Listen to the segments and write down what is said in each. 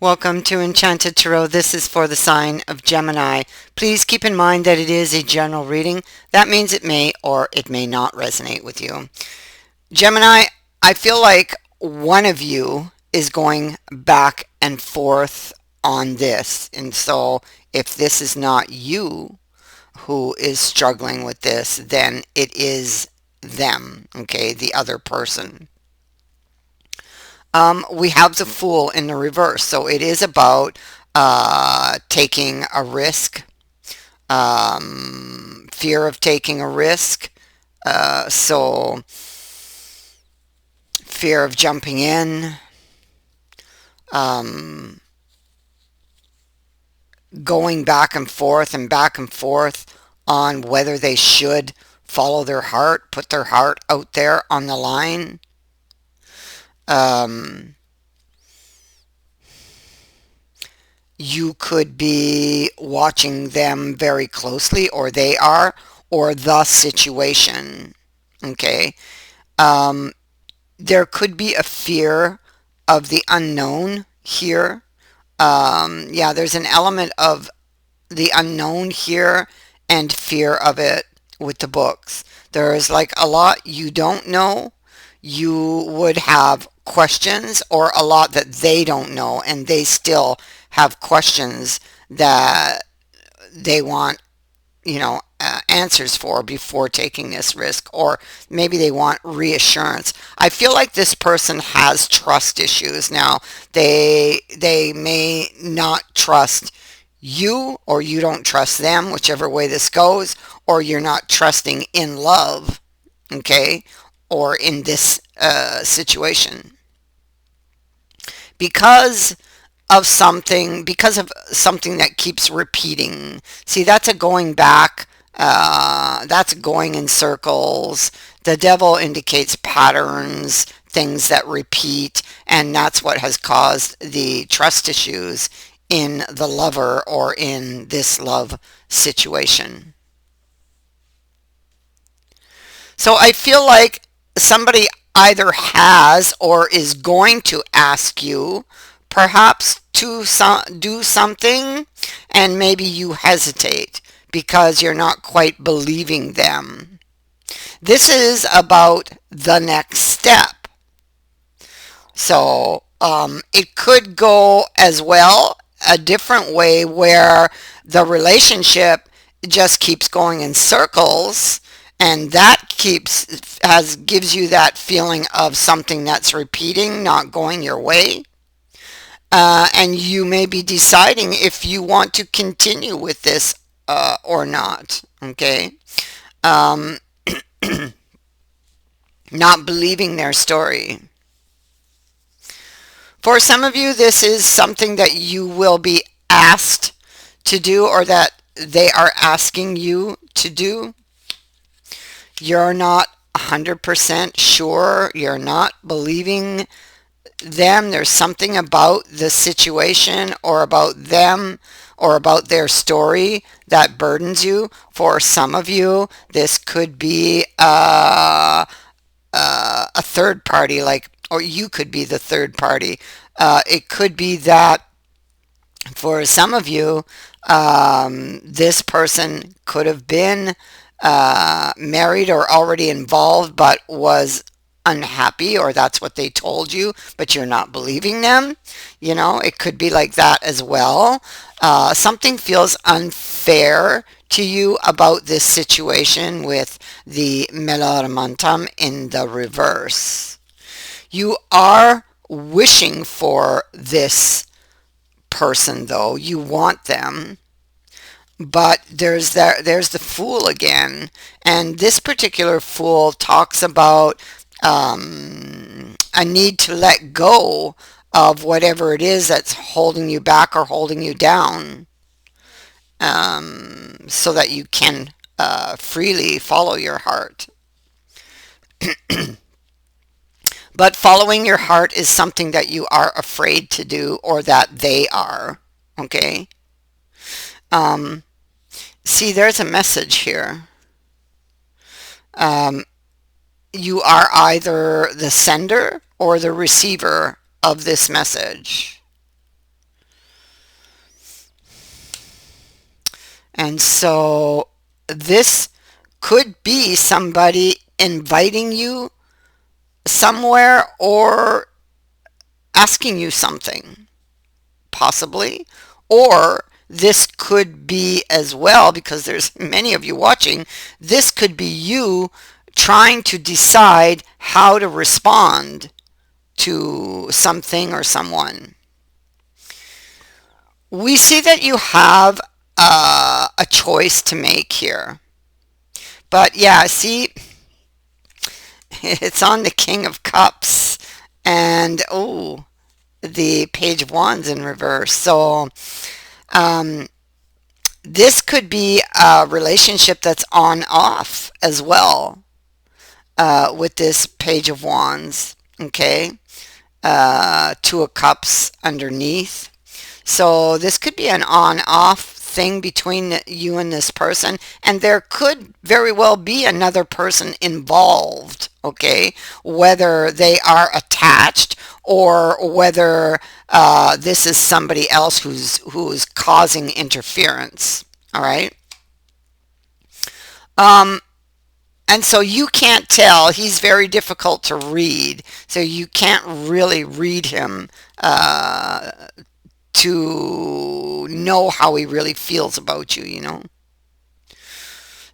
Welcome to Enchanted Tarot. This is for the sign of Gemini. Please keep in mind that it is a general reading. That means it may or it may not resonate with you. Gemini, I feel like one of you is going back and forth on this. And so if this is not you who is struggling with this, then it is them, okay, the other person. We have the Fool in the reverse. So it is about taking a risk, fear of taking a risk. So fear of jumping in, um, going back and forth on whether they should follow their heart, put their heart out there on the line. Um, you could be watching them very closely, or they are, or the situation. Okay. Um, there could be a fear of the unknown here. Yeah, there's an element of the unknown here and fear of it with the books. There's like a lot you don't know. You would have questions, or a lot that they don't know and they still have questions that they want, answers for before taking this risk, or maybe they want reassurance. I feel like this person has trust issues. Now, they may not trust you, or you don't trust them, whichever way this goes, or you're not trusting in love, okay, or in this situation because because of something that keeps repeating. See, that's a going back, that's going in circles. The devil indicates patterns, things that repeat, and that's what has caused the trust issues in the lover or in this love situation. So I feel like somebody either has or is going to ask you perhaps to do something, and maybe you hesitate because you're not quite believing them. This is about the next step. So it could go as well a different way, where the relationship just keeps going in circles, and that gives you that feeling of something that's repeating, not going your way. And you may be deciding if you want to continue with this or not. Okay. Um, not believing their story. For some of you, this is something that you will be asked to do, or that they are asking you to do. You're not 100% sure. You're not believing them. There's something about the situation, or about them, or about their story that burdens you. For some of you, this could be a third party, like, or you could be the third party. It could be that for some of you, this person could have been married or already involved, but was unhappy, or that's what they told you, but you're not believing them. It could be like that as well. Something feels unfair to you about this situation with the Melaramantam in the reverse. You are wishing for this person, though. You want them. But there's the Fool again, and this particular Fool talks about a need to let go of whatever it is that's holding you back or holding you down, so that you can freely follow your heart. But following your heart is something that you are afraid to do, or that they are. Okay? Um, See, there's a message here. Um, you are either the sender or the receiver of this message. And so this could be somebody inviting you somewhere or asking you something, possibly. Or this could be as well, because there's many of you watching, this could be you trying to decide how to respond to something or someone. We see that you have a choice to make here. But yeah, see, it's on the King of Cups and oh, the Page of Wands in reverse. So um, this could be a relationship that's on off as well with this Page of Wands. Okay, Two of Cups underneath. So this could be an on-off thing between you and this person, and there could very well be another person involved, okay? Whether they are attached or whether this is somebody else who's causing interference, all right? Um, and so you can't tell. He's very difficult to read, so you can't really read him to know how he really feels about you, you know.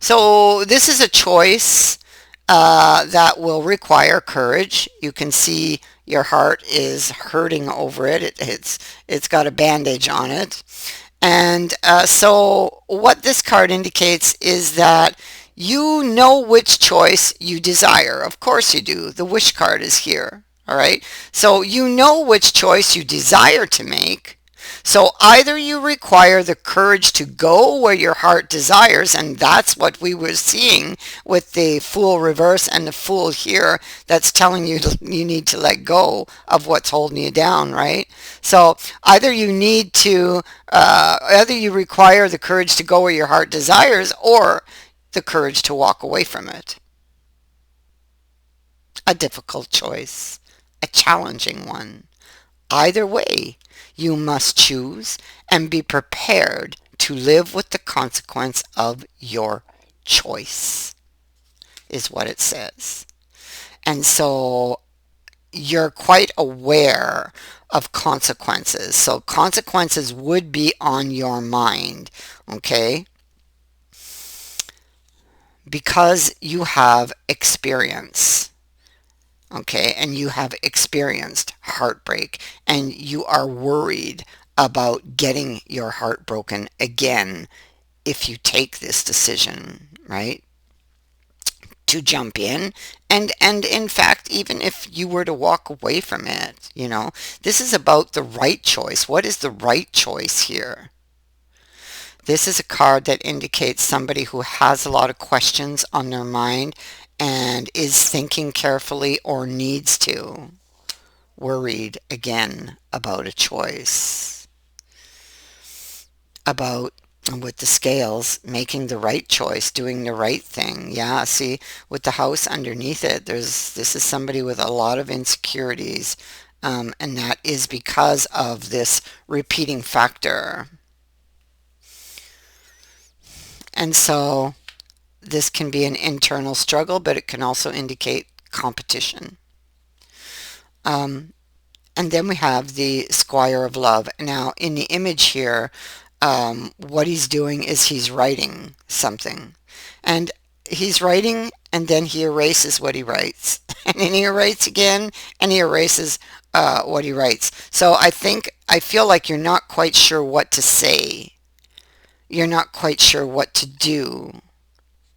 So this is a choice that will require courage. You can see your heart is hurting over it. It's got a bandage on it. And so what this card indicates is that you know which choice you desire. Of course you do. The wish card is here. All right. So you know which choice you desire to make. So either you require the courage to go where your heart desires, and that's what we were seeing with the Fool reverse and the Fool here, that's telling you you need to let go of what's holding you down, right? So either you need to, either you require the courage to go where your heart desires, or the courage to walk away from it. A difficult choice, a challenging one. Either way, you must choose and be prepared to live with the consequence of your choice, is what it says. And so you're quite aware of consequences. So consequences would be on your mind, okay? Because you have experience. Okay, and you have experienced heartbreak and you are worried about getting your heart broken again if you take this decision, right? To jump in and in fact, even if you were to walk away from it, you know, this is about the right choice. What is the right choice here? This is a card that indicates somebody who has a lot of questions on their mind and is thinking carefully or needs to. Worried again about a choice. About, with the scales, making the right choice, doing the right thing. Yeah, see, with the house underneath it, this is somebody with a lot of insecurities, and that is because of this repeating factor. And so this can be an internal struggle, but it can also indicate competition. And then we have the Squire of Love. Now, in the image here, what he's doing is he's writing something. And he's writing, and then he erases what he writes. And then he writes again, and he erases what he writes. So I feel like you're not quite sure what to say. You're not quite sure what to do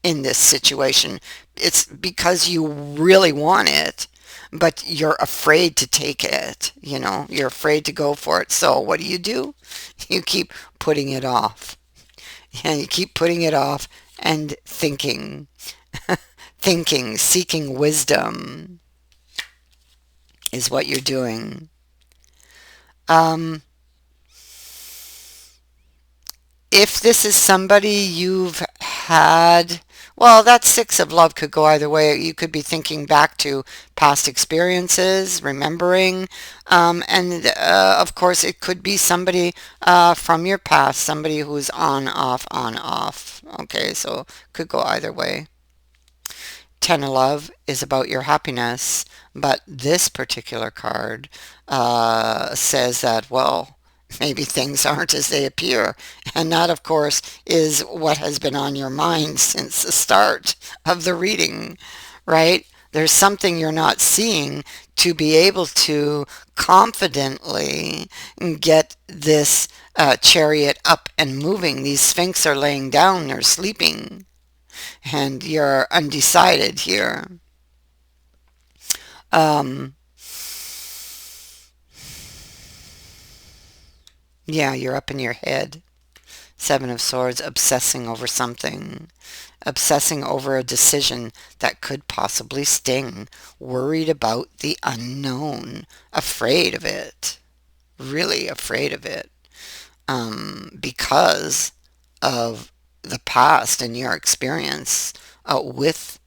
in this situation. It's because you really want it, but you're afraid to take it. You know, you're afraid to go for it. So what do? You keep putting it off. And you keep putting it off and thinking, thinking, seeking wisdom is what you're doing. If this is somebody you've had, Well, that six of love could go either way. You could be thinking back to past experiences, remembering, and of course, it could be somebody from your past, somebody who's on, off, on, off. Okay, so could go either way. Ten of love is about your happiness, but this particular card says that, well, maybe things aren't as they appear. And that, of course, is what has been on your mind since the start of the reading, right? There's something you're not seeing to be able to confidently get this chariot up and moving. These sphinx are laying down, they're sleeping, and you're undecided here. Um, yeah, you're up in your head. Seven of Swords, obsessing over something, obsessing over a decision that could possibly sting, worried about the unknown, afraid of it, really afraid of it, because of the past and your experience with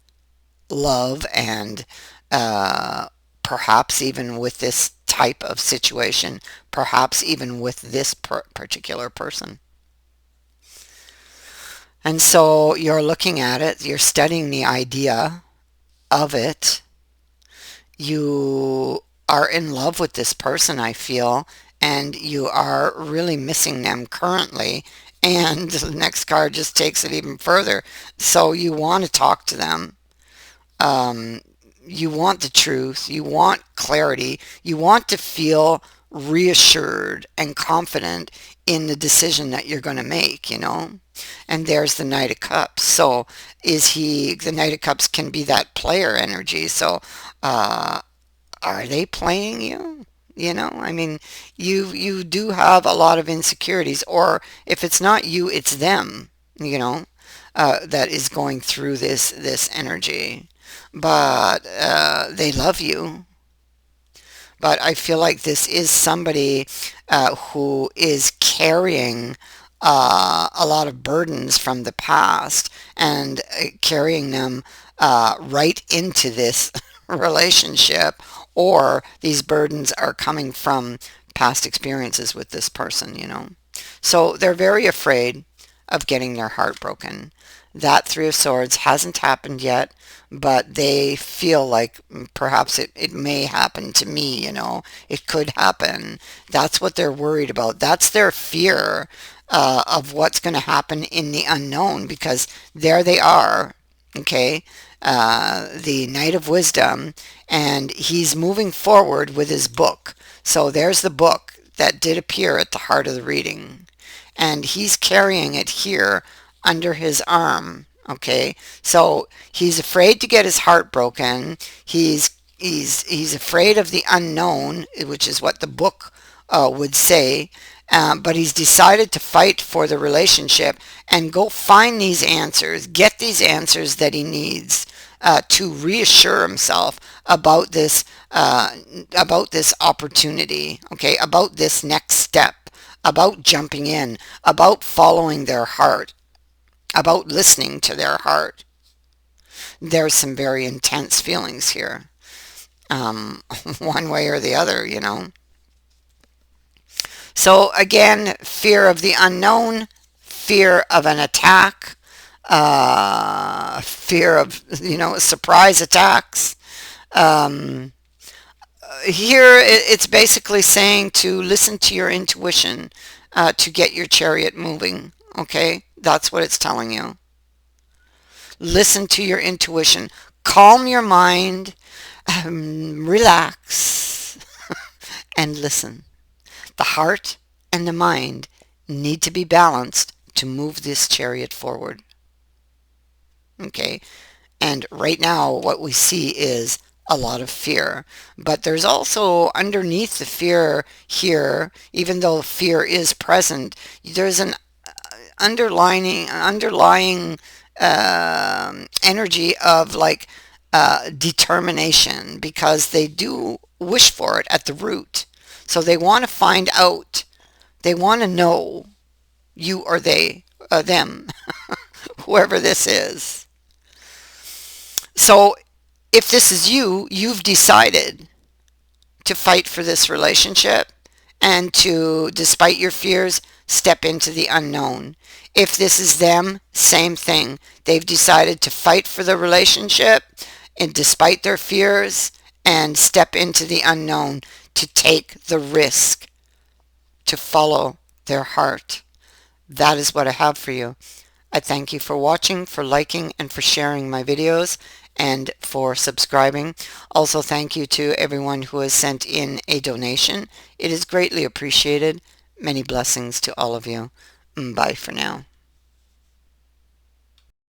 love and uh, perhaps even with this type of situation, perhaps even with this particular person. And so you're looking at it, you're studying the idea of it. You are in love with this person, I feel, and you are really missing them currently. And the next card just takes it even further. So you want to talk to them. Um, you want the truth, you want clarity, you want to feel reassured and confident in the decision that you're going to make, you know? And there's the Knight of Cups. So the Knight of Cups can be that player energy. So uh, are they playing you? You know, I mean, you do have a lot of insecurities, or if it's not you, it's them, you know, that is going through this energy. But they love you. But I feel like this is somebody who is carrying a lot of burdens from the past and carrying them right into this relationship, or these burdens are coming from past experiences with this person, you know. So they're very afraid of getting their heart broken. That Three of Swords hasn't happened yet, but they feel like perhaps it may happen to me, you know, it could happen. That's what they're worried about. That's their fear of what's going to happen in the unknown, because there they are, okay, the Knight of Wisdom, and he's moving forward with his book. So there's the book that did appear at the heart of the reading, and he's carrying it here under his arm. Okay, so he's afraid to get his heart broken. He's afraid of the unknown, which is what the book would say. But he's decided to fight for the relationship and go find these answers, get these answers that he needs to reassure himself about this opportunity. Okay, about this next step, about jumping in, about following their heart, about listening to their heart. There's some very intense feelings here, one way or the other, you know. So again, fear of the unknown, fear of an attack, fear of, you know, surprise attacks. Um, Here it's basically saying to listen to your intuition to get your chariot moving. Okay, that's what it's telling you. Listen to your intuition. Calm your mind, relax, and listen. The heart and the mind need to be balanced to move this chariot forward. Okay? And right now, what we see is a lot of fear. But there's also underneath the fear here, even though fear is present, there's an underlying energy of like determination, because they do wish for it at the root. So they want to find out. They want to know, you or they, them, whoever this is. So if this is you, you've decided to fight for this relationship and to, despite your fears, step into the unknown. If this is them, same thing. They've decided to fight for the relationship and despite their fears and step into the unknown, to take the risk, to follow their heart. That is what I have for you. I thank you for watching, for liking, and for sharing my videos, and for subscribing. Also, thank you to everyone who has sent in a donation. It is greatly appreciated. Many blessings to all of you. Bye for now.